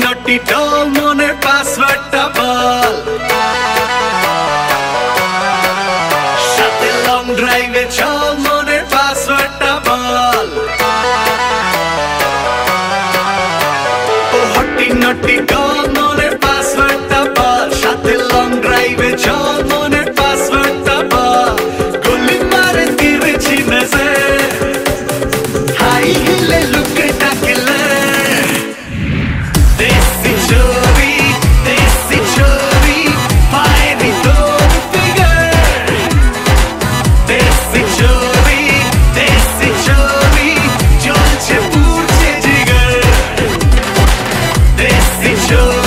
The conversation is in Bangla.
নটি ডল মনের পাসওয়ার্ডটা বল সাথে লং ড্রাইভে চল মনের পাসওয়ার্ডটা বল ও হটি নটি ডল মনের পাসওয়ার্ডটা বল সাথে লং ড্রাইভে চল মনের পাসওয়ার্ডটা বল গলি মারে তীরে চিনেছে হাই হিলে লুকে ডাকলে দেশি ছবি পায়নি তোর ফিগার দেশি ছবি চলছে পুড়ছে জিগার দেশি ছবি